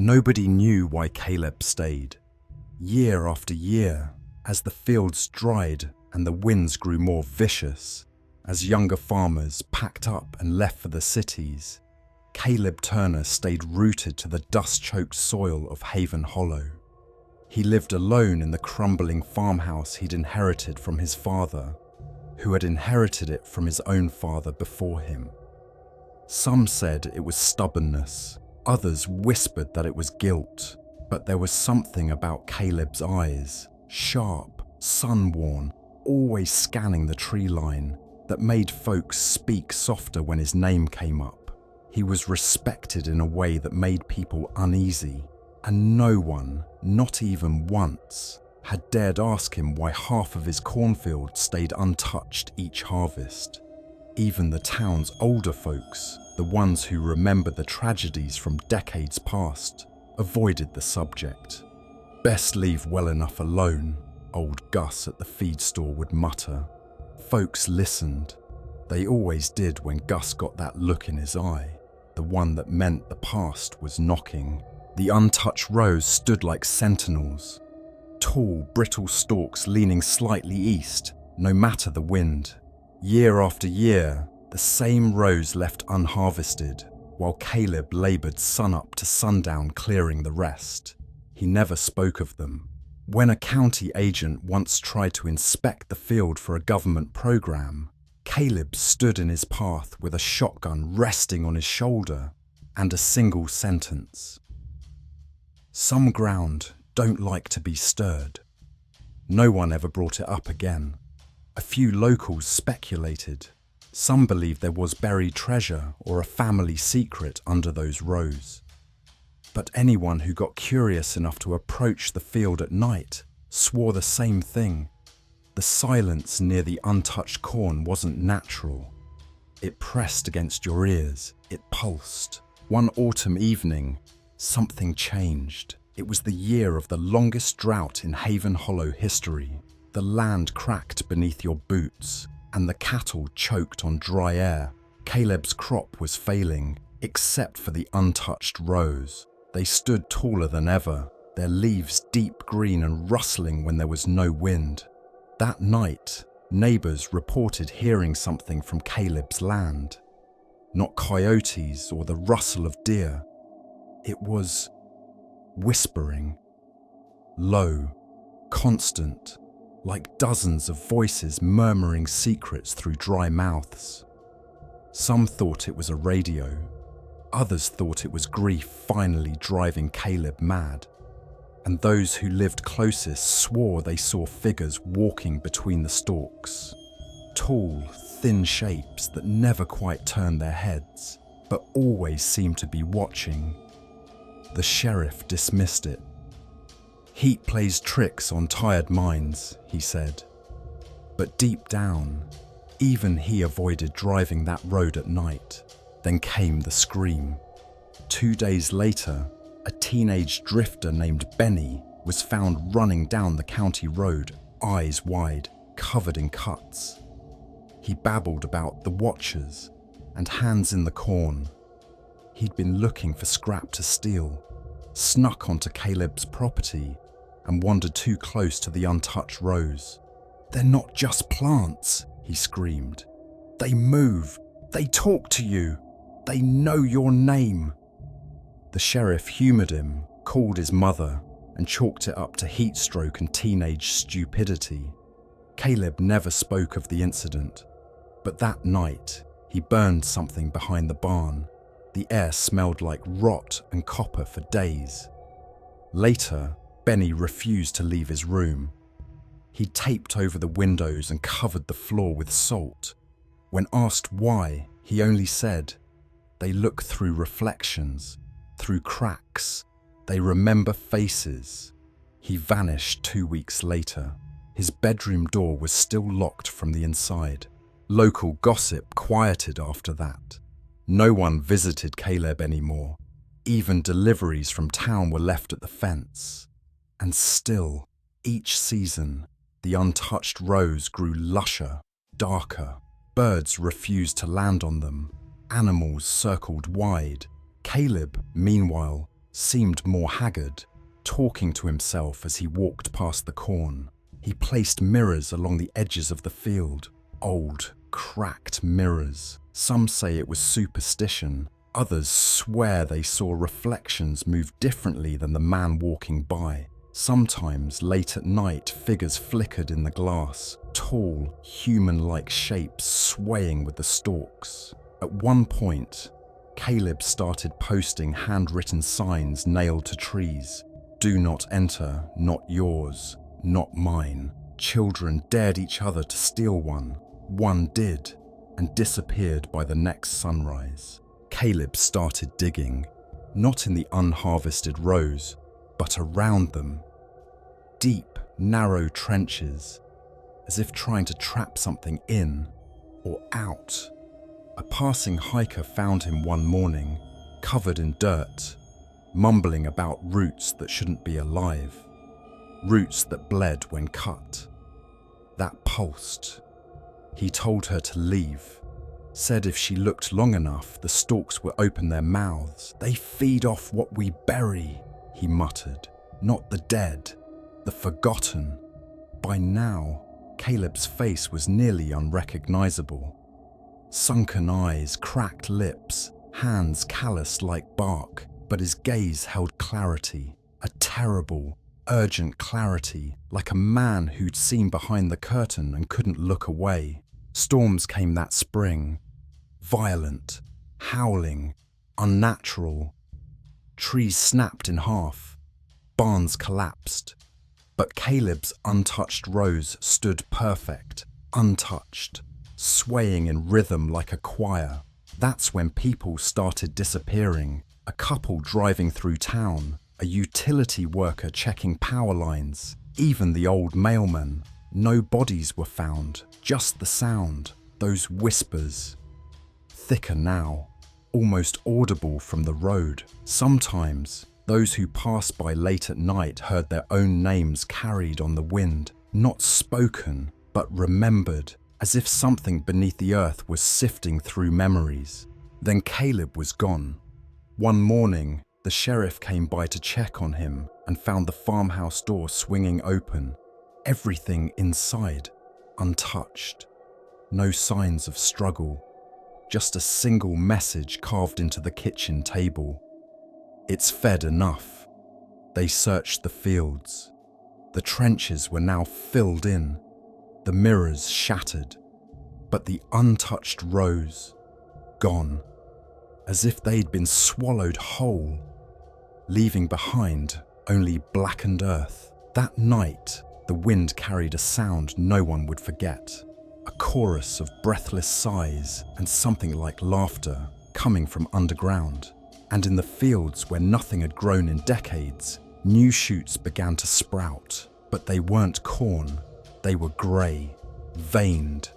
Nobody knew why Caleb stayed. Year after year, as the fields dried and the winds grew more vicious, as younger farmers packed up and left for the cities, Caleb Turner stayed rooted to the dust-choked soil of Haven Hollow. He lived alone in the crumbling farmhouse he'd inherited from his father, who had inherited it from his own father before him. Some said it was stubbornness, others whispered that it was guilt, but there was something about Caleb's eyes, sharp, sun-worn, always scanning the tree line, that made folks speak softer when his name came up. He was respected in a way that made people uneasy, and no one, not even once, had dared ask him why half of his cornfield stayed untouched each harvest. Even the town's older folks, the ones who remembered the tragedies from decades past, avoided the subject. "Best leave well enough alone," old Gus at the feed store would mutter. Folks listened. They always did when Gus got that look in his eye, the one that meant the past was knocking. The untouched rows stood like sentinels, tall, brittle stalks leaning slightly east, no matter the wind. Year after year, the same rows left unharvested, while Caleb laboured sunup to sundown clearing the rest. He never spoke of them. When a county agent once tried to inspect the field for a government programme, Caleb stood in his path with a shotgun resting on his shoulder and a single sentence: "Some ground don't like to be stirred." No one ever brought it up again. A few locals speculated. Some believed there was buried treasure or a family secret under those rows. But anyone who got curious enough to approach the field at night swore the same thing. The silence near the untouched corn wasn't natural. It pressed against your ears. It pulsed. One autumn evening, something changed. It was the year of the longest drought in Haven Hollow history. The land cracked beneath your boots, and the cattle choked on dry air. Caleb's crop was failing, except for the untouched rows. They stood taller than ever, their leaves deep green and rustling when there was no wind. That night, neighbours reported hearing something from Caleb's land. Not coyotes or the rustle of deer. It was whispering. Low, constant, like dozens of voices murmuring secrets through dry mouths. Some thought it was a radio. Others thought it was grief finally driving Caleb mad. And those who lived closest swore they saw figures walking between the stalks. Tall, thin shapes that never quite turned their heads, but always seemed to be watching. The sheriff dismissed it. "Heat plays tricks on tired minds," he said. But deep down, even he avoided driving that road at night. Then came the scream. 2 days later, a teenage drifter named Benny was found running down the county road, eyes wide, covered in cuts. He babbled about the watchers and hands in the corn. He'd been looking for scrap to steal, snuck onto Caleb's property, and wandered too close to the untouched rows. "They're not just plants," he screamed. "They move. They talk to you. They know your name." The sheriff humoured him, called his mother, and chalked it up to heat stroke and teenage stupidity. Caleb never spoke of the incident, but that night he burned something behind the barn. The air smelled like rot and copper for days. Later, Benny refused to leave his room. He taped over the windows and covered the floor with salt. When asked why, he only said, "They look through reflections, through cracks. They remember faces." He vanished 2 weeks later. His bedroom door was still locked from the inside. Local gossip quieted after that. No one visited Caleb anymore. Even deliveries from town were left at the fence. And still, each season, the untouched rows grew lusher, darker. Birds refused to land on them. Animals circled wide. Caleb, meanwhile, seemed more haggard, talking to himself as he walked past the corn. He placed mirrors along the edges of the field, old, cracked mirrors. Some say it was superstition. Others swear they saw reflections move differently than the man walking by. Sometimes, late at night, figures flickered in the glass, tall, human-like shapes swaying with the stalks. At one point, Caleb started posting handwritten signs nailed to trees. "Do not enter, not yours, not mine." Children dared each other to steal one. One did, and disappeared by the next sunrise. Caleb started digging, not in the unharvested rows, but around them. Deep, narrow trenches, as if trying to trap something in or out. A passing hiker found him one morning, covered in dirt, mumbling about roots that shouldn't be alive, roots that bled when cut. That pulsed. He told her to leave, said if she looked long enough, the stalks would open their mouths. "They feed off what we bury," he muttered. "Not the dead, the forgotten." By now, Caleb's face was nearly unrecognizable. Sunken eyes, cracked lips, hands calloused like bark, but his gaze held clarity, a terrible, urgent clarity, like a man who'd seen behind the curtain and couldn't look away. Storms came that spring, violent, howling, unnatural. Trees snapped in half, barns collapsed, but Caleb's untouched rows stood perfect, untouched, swaying in rhythm like a choir. That's when people started disappearing. A couple driving through town, a utility worker checking power lines, even the old mailman. No bodies were found, just the sound, those whispers. Thicker now, almost audible from the road. Sometimes, those who passed by late at night heard their own names carried on the wind, not spoken, but remembered, as if something beneath the earth was sifting through memories. Then Caleb was gone. One morning, the sheriff came by to check on him and found the farmhouse door swinging open. Everything inside, untouched. No signs of struggle, just a single message carved into the kitchen table. "It's fed enough." They searched the fields. The trenches were now filled in, the mirrors shattered, but the untouched rows, gone, as if they'd been swallowed whole, leaving behind only blackened earth. That night, the wind carried a sound no one would forget, a chorus of breathless sighs and something like laughter coming from underground. And in the fields where nothing had grown in decades, new shoots began to sprout, but they weren't corn. They were grey, veined,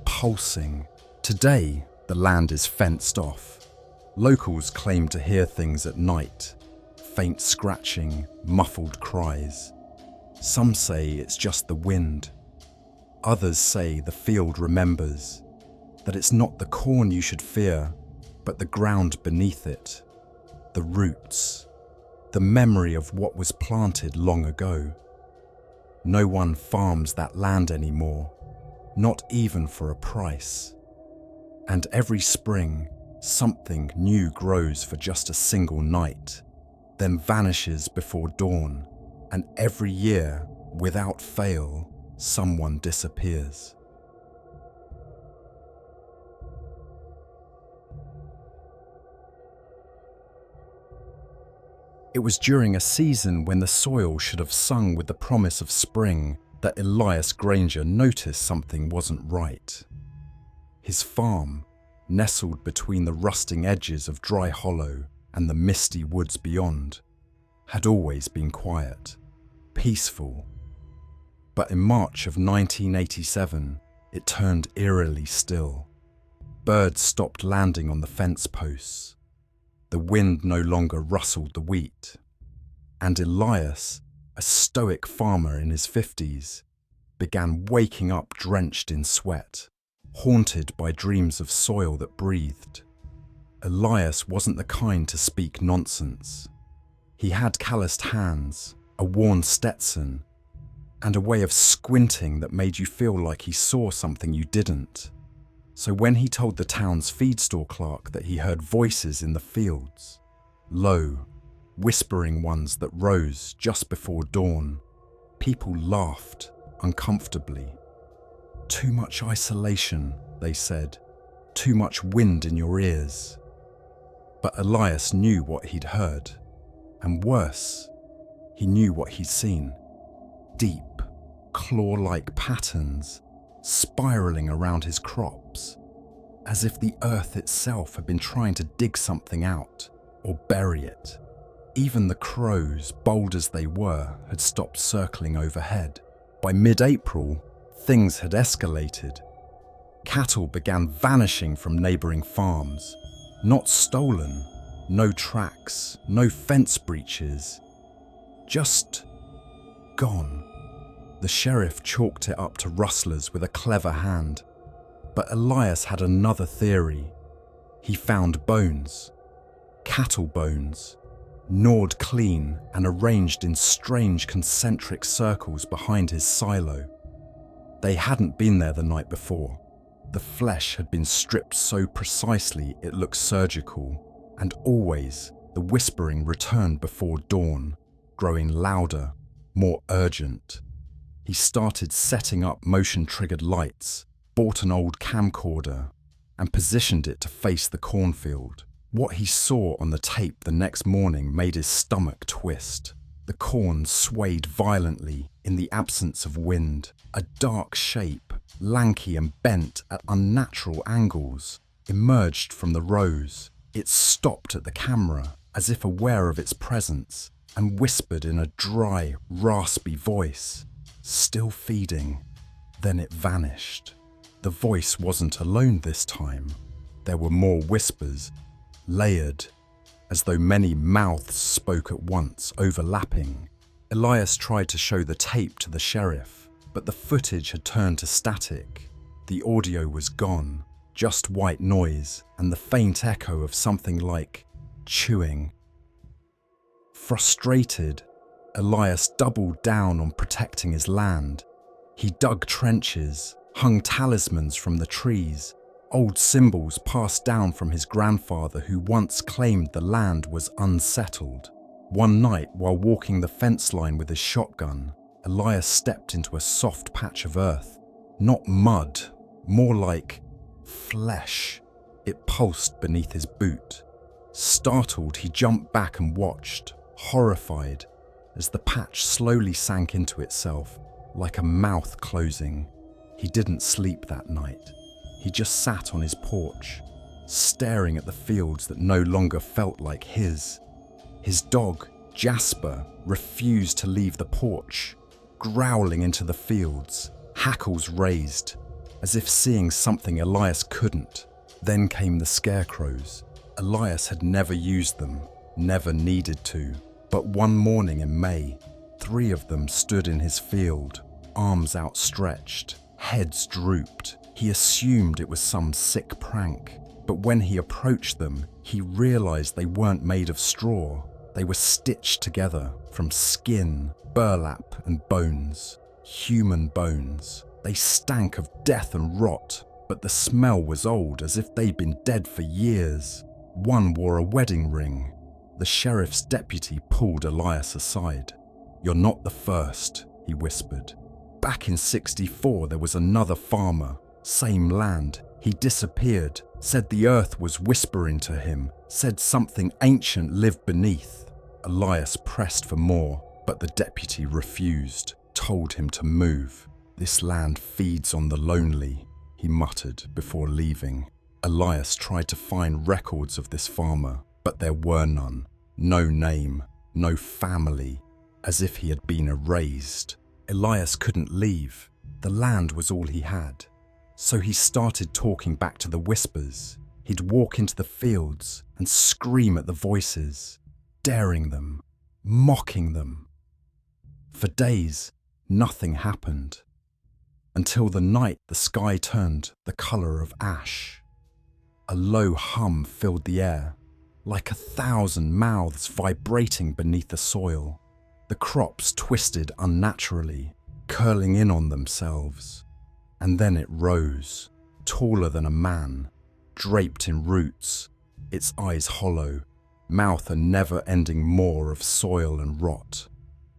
pulsing. Today, the land is fenced off. Locals claim to hear things at night, faint scratching, muffled cries. Some say it's just the wind. Others say the field remembers, that it's not the corn you should fear, but the ground beneath it, the roots, the memory of what was planted long ago. No one farms that land anymore, not even for a price. And every spring, something new grows for just a single night, then vanishes before dawn, and every year, without fail, someone disappears. It was during a season when the soil should have sung with the promise of spring that Elias Granger noticed something wasn't right. His farm, nestled between the rusting edges of Dry Hollow and the misty woods beyond, had always been quiet, peaceful. But in March of 1987, it turned eerily still. Birds stopped landing on the fence posts. The wind no longer rustled the wheat. And Elias, a stoic farmer in his 50s, began waking up drenched in sweat, haunted by dreams of soil that breathed. Elias wasn't the kind to speak nonsense. He had calloused hands, a worn Stetson, and a way of squinting that made you feel like he saw something you didn't. So when he told the town's feed store clerk that he heard voices in the fields, low, whispering ones that rose just before dawn, people laughed uncomfortably. Too much isolation, they said. Too much wind in your ears. But Elias knew what he'd heard. And worse, he knew what he'd seen. Deep, claw-like patterns spiraling around his crops, as if the earth itself had been trying to dig something out or bury it. Even the crows, bold as they were, had stopped circling overhead. By mid-April, things had escalated. Cattle began vanishing from neighbouring farms. Not stolen, no tracks, no fence breaches. Just gone. The sheriff chalked it up to rustlers with a clever hand. But Elias had another theory. He found bones. Cattle bones. Gnawed clean and arranged in strange concentric circles behind his silo. They hadn't been there the night before. The flesh had been stripped so precisely it looked surgical, and always the whispering returned before dawn, growing louder, more urgent. He started setting up motion-triggered lights, bought an old camcorder, and positioned it to face the cornfield. What he saw on the tape the next morning made his stomach twist. The corn swayed violently in the absence of wind. A dark shape, lanky and bent at unnatural angles, emerged from the rows. It stopped at the camera, as if aware of its presence, and whispered in a dry, raspy voice, still feeding. Then it vanished. The voice wasn't alone this time. There were more whispers, layered, as though many mouths spoke at once, overlapping. Elias tried to show the tape to the sheriff, but the footage had turned to static. The audio was gone, just white noise and the faint echo of something like chewing. Frustrated, Elias doubled down on protecting his land. He dug trenches, hung talismans from the trees, old symbols passed down from his grandfather who once claimed the land was unsettled. One night, while walking the fence line with his shotgun, Elias stepped into a soft patch of earth. Not mud, more like flesh. It pulsed beneath his boot. Startled, he jumped back and watched, horrified, as the patch slowly sank into itself, like a mouth closing. He didn't sleep that night. He just sat on his porch, staring at the fields that no longer felt like his. His dog, Jasper, refused to leave the porch, growling into the fields, hackles raised, as if seeing something Elias couldn't. Then came the scarecrows. Elias had never used them, never needed to. But one morning in May, 3 of them stood in his field, arms outstretched, heads drooped. He assumed it was some sick prank, but when he approached them, he realized they weren't made of straw. They were stitched together from skin, burlap, and bones. Human bones. They stank of death and rot, but the smell was old, as if they'd been dead for years. One wore a wedding ring. The sheriff's deputy pulled Elias aside. "You're not the first," he whispered. "Back in '64, there was another farmer. Same land. He disappeared, said the earth was whispering to him, said something ancient lived beneath." Elias pressed for more, but the deputy refused, told him to move. "This land feeds on the lonely," he muttered before leaving. Elias tried to find records of this farmer, but there were none. No name, no family, as if he had been erased. Elias couldn't leave. The land was all he had. So he started talking back to the whispers. He'd walk into the fields and scream at the voices, daring them, mocking them. For days, nothing happened. Until the night the sky turned the colour of ash. A low hum filled the air, like 1,000 mouths vibrating beneath the soil. The crops twisted unnaturally, curling in on themselves. And then it rose, taller than a man, draped in roots, its eyes hollow, mouth a never-ending maw of soil and rot.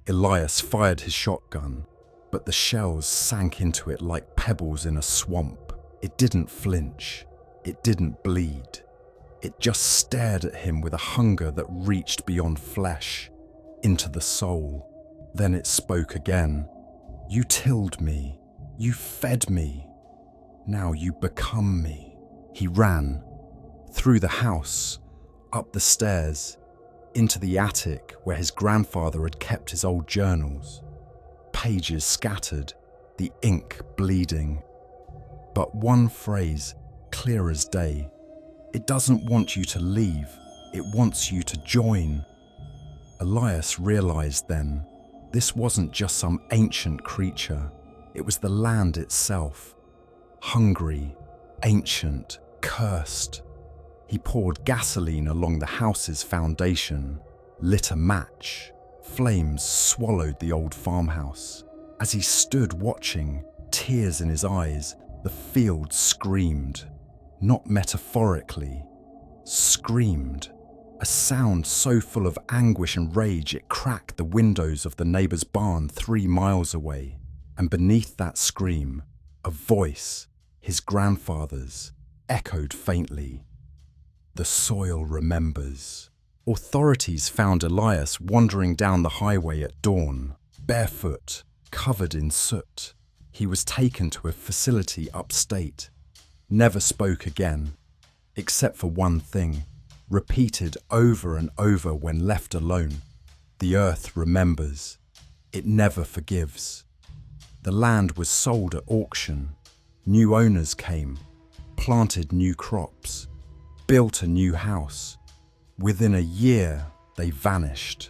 Elias fired his shotgun, but the shells sank into it like pebbles in a swamp. It didn't flinch. It didn't bleed. It just stared at him with a hunger that reached beyond flesh, into the soul. Then it spoke again. "You tilled me. You fed me. Now you become me." He ran, through the house, up the stairs, into the attic where his grandfather had kept his old journals. Pages scattered, the ink bleeding. But one phrase, clear as day. It doesn't want you to leave, it wants you to join. Elias realized then, this wasn't just some ancient creature, it was the land itself. Hungry, ancient, cursed. He poured gasoline along the house's foundation, lit a match. Flames swallowed the old farmhouse. As he stood watching, tears in his eyes, the field screamed. Not metaphorically, screamed. A sound so full of anguish and rage it cracked the windows of the neighbor's barn 3 miles away. And beneath that scream, a voice, his grandfather's, echoed faintly. "The soil remembers." Authorities found Elias wandering down the highway at dawn, barefoot, covered in soot. He was taken to a facility upstate. Never spoke again, except for one thing, repeated over and over when left alone. The earth remembers. It never forgives. The land was sold at auction. New owners came, planted new crops, built a new house. Within a year, they vanished.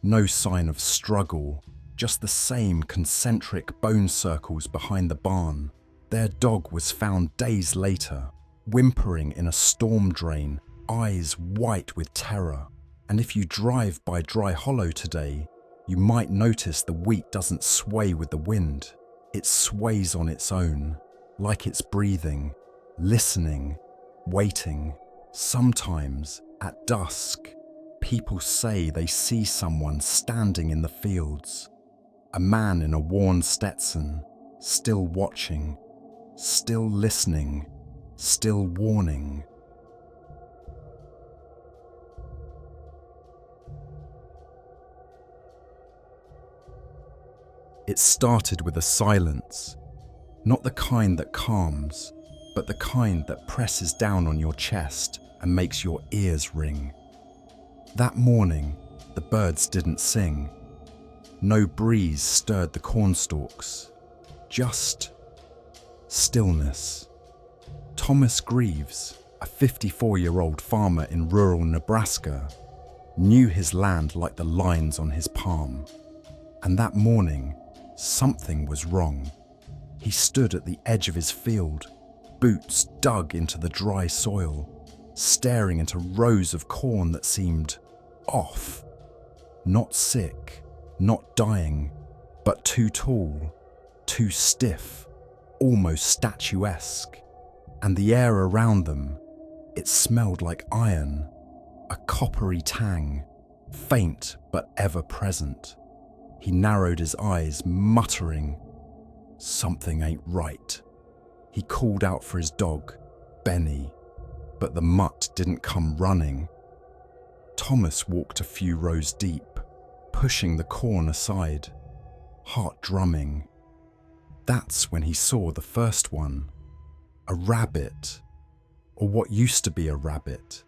No sign of struggle, just the same concentric bone circles behind the barn. Their dog was found days later, whimpering in a storm drain, eyes white with terror. And if you drive by Dry Hollow today, you might notice the wheat doesn't sway with the wind. It sways on its own, like it's breathing, listening, waiting. Sometimes, at dusk, people say they see someone standing in the fields. A man in a worn Stetson, still watching, still listening, still warning. It started with a silence, not the kind that calms, but the kind that presses down on your chest and makes your ears ring. That morning, the birds didn't sing. No breeze stirred the cornstalks, just stillness. Thomas Greaves, a 54-year-old farmer in rural Nebraska, knew his land like the lines on his palm. And that morning, something was wrong. He stood at the edge of his field, boots dug into the dry soil, staring into rows of corn that seemed off. Not sick, not dying, but too tall, too stiff, almost statuesque. And the air around them, it smelled like iron, a coppery tang, faint but ever present. He narrowed his eyes, muttering, "Something ain't right." He called out for his dog, Benny, but the mutt didn't come running. Thomas walked a few rows deep, pushing the corn aside, heart drumming. That's when he saw the first one, a rabbit, or what used to be a rabbit.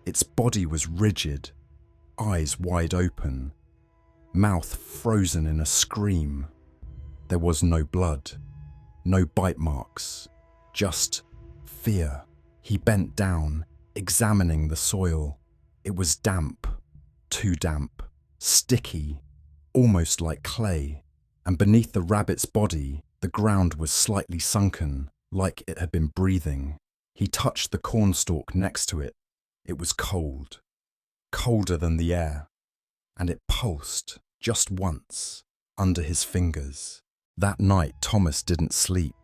Its body was rigid, eyes wide open, mouth frozen in a scream. There was no blood, no bite marks, just fear. He bent down, examining the soil. It was damp, too damp, sticky, almost like clay. And beneath the rabbit's body, the ground was slightly sunken, like it had been breathing. He touched the cornstalk next to it, It was cold, colder than the air, and it pulsed just once under his fingers. That night, Thomas didn't sleep.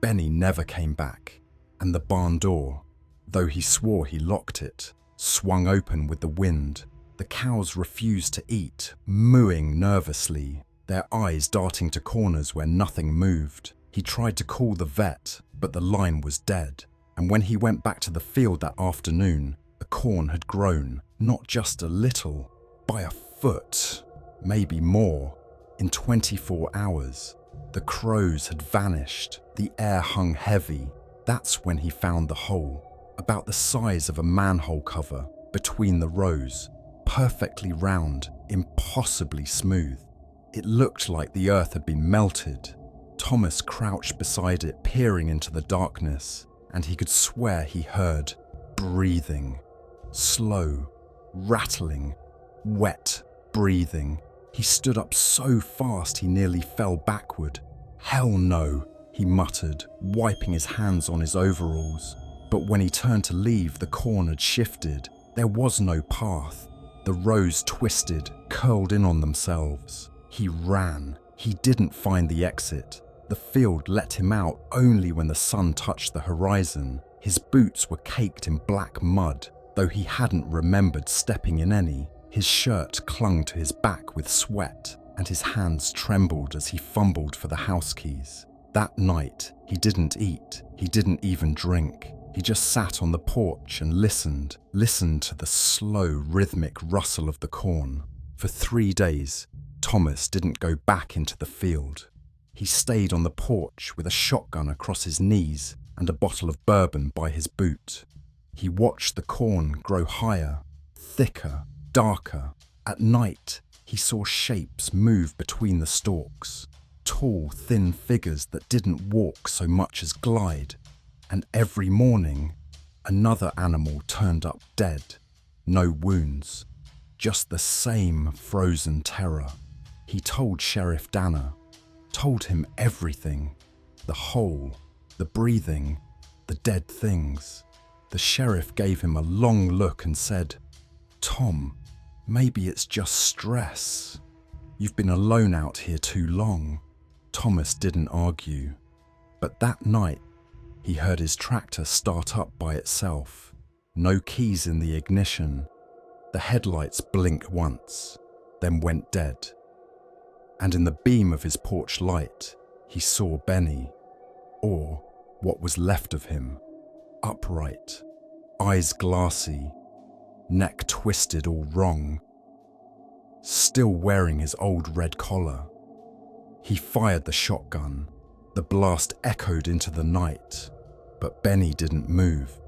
Benny never came back, and the barn door, though he swore he locked it, swung open with the wind. The cows refused to eat, mooing nervously, their eyes darting to corners where nothing moved. He tried to call the vet, but the line was dead. And when he went back to the field that afternoon, the corn had grown, not just a little, by a foot, maybe more. In 24 hours, the crows had vanished, the air hung heavy. That's when he found the hole, about the size of a manhole cover, between the rows, perfectly round, impossibly smooth. It looked like the earth had been melted. Thomas crouched beside it, peering into the darkness, and he could swear he heard breathing. Slow, rattling, wet breathing. He stood up so fast he nearly fell backward. "Hell no," he muttered, wiping his hands on his overalls. But when he turned to leave, the corn had shifted. There was no path. The rows twisted, curled in on themselves. He ran. He didn't find the exit. The field let him out only when the sun touched the horizon. His boots were caked in black mud, though he hadn't remembered stepping in any. His shirt clung to his back with sweat, and his hands trembled as he fumbled for the house keys. That night, he didn't eat. He didn't even drink. He just sat on the porch and listened to the slow, rhythmic rustle of the corn. For 3 days, Thomas didn't go back into the field. He stayed on the porch with a shotgun across his knees and a bottle of bourbon by his boot. He watched the corn grow higher, thicker, darker. At night, he saw shapes move between the stalks, tall, thin figures that didn't walk so much as glide. And every morning, another animal turned up dead. No wounds, just the same frozen terror. He told Sheriff Danner, told him everything, the hole, the breathing, the dead things. The sheriff gave him a long look and said, "Tom, maybe it's just stress. You've been alone out here too long." Thomas didn't argue, but that night he heard his tractor start up by itself. No keys in the ignition. The headlights blinked once, then went dead. And in the beam of his porch light, he saw Benny, or what was left of him, upright, eyes glassy, neck twisted all wrong, still wearing his old red collar. He fired the shotgun. The blast echoed into the night, but Benny didn't move.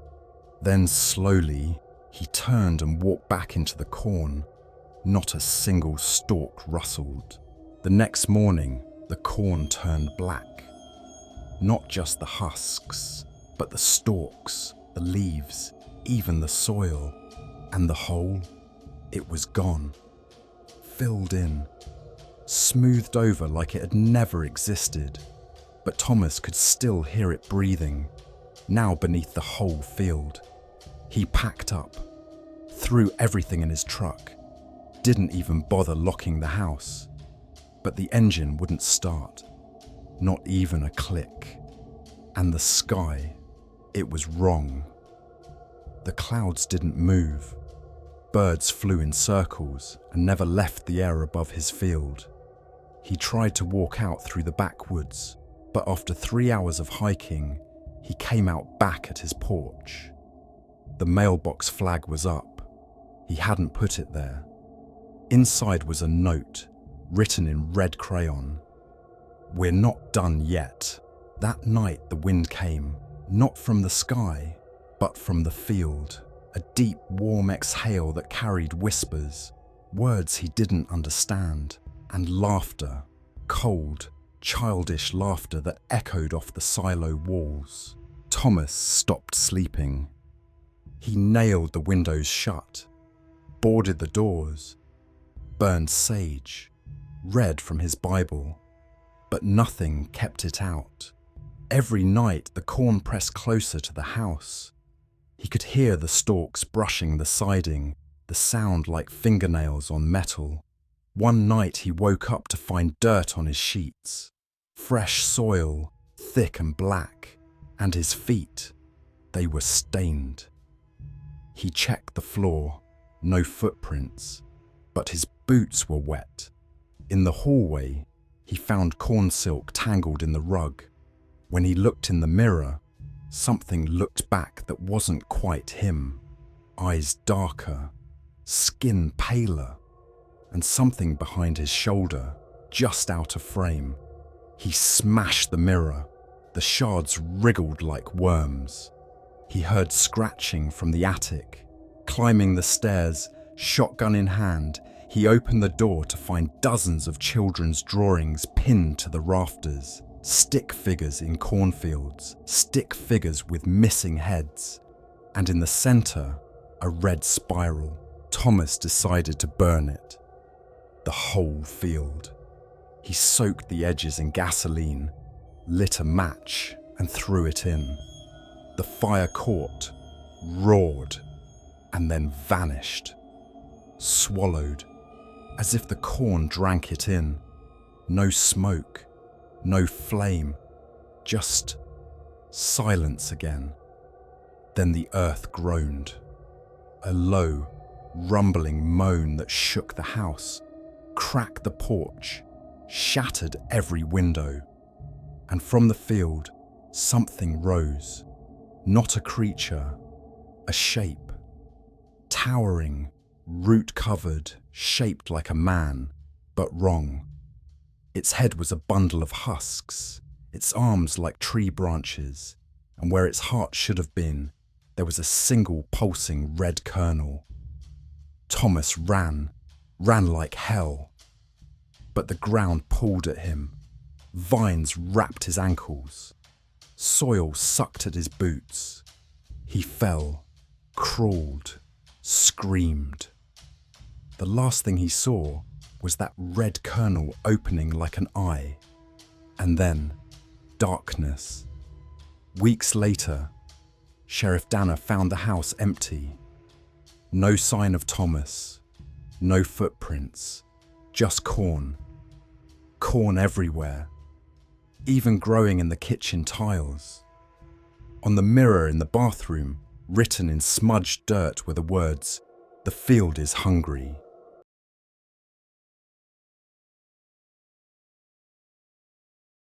Then slowly, he turned and walked back into the corn. Not a single stalk rustled. The next morning, the corn turned black. Not just the husks, but the stalks, the leaves, even the soil. And the hole, it was gone. Filled in, smoothed over like it had never existed. But Thomas could still hear it breathing, now beneath the whole field. He packed up, threw everything in his truck, didn't even bother locking the house. But the engine wouldn't start, not even a click. And the sky, it was wrong. The clouds didn't move. Birds flew in circles and never left the air above his field. He tried to walk out through the backwoods, but after 3 hours of hiking, he came out back at his porch. The mailbox flag was up. He hadn't put it there. Inside was a note, written in red crayon. "We're not done yet." That night the wind came, not from the sky, but from the field. A deep, warm exhale that carried whispers, words he didn't understand, and laughter, cold, childish laughter that echoed off the silo walls. Thomas stopped sleeping. He nailed the windows shut, boarded the doors, burned sage, read from his Bible, but nothing kept it out. Every night the corn pressed closer to the house. He could hear the stalks brushing the siding, the sound like fingernails on metal. One night he woke up to find dirt on his sheets, fresh soil, thick and black, and his feet, they were stained. He checked the floor, no footprints, but his boots were wet. In the hallway, he found corn silk tangled in the rug. When he looked in the mirror, something looked back that wasn't quite him. Eyes darker, skin paler, and something behind his shoulder, just out of frame. He smashed the mirror. The shards wriggled like worms. He heard scratching from the attic. Climbing the stairs, shotgun in hand, he opened the door to find dozens of children's drawings pinned to the rafters. Stick figures in cornfields, stick figures with missing heads. And in the center, a red spiral. Thomas decided to burn it. The whole field. He soaked the edges in gasoline, lit a match, and threw it in. The fire caught, roared, and then vanished. Swallowed, as if the corn drank it in. No smoke, no flame, just silence again. Then the earth groaned. A low, rumbling moan that shook the house, cracked the porch, shattered every window. And from the field, something rose. Not a creature, a shape. Towering, root-covered, shaped like a man, but wrong. Its head was a bundle of husks, its arms like tree branches, and where its heart should have been, there was a single pulsing red kernel. Thomas ran like hell. But the ground pulled at him. Vines wrapped his ankles. Soil sucked at his boots. He fell, crawled, screamed. The last thing he saw was that red kernel opening like an eye. And then, darkness. Weeks later, Sheriff Danner found the house empty. No sign of Thomas, no footprints, just corn. Corn everywhere, even growing in the kitchen tiles. On the mirror in the bathroom, written in smudged dirt were the words, "The field is hungry."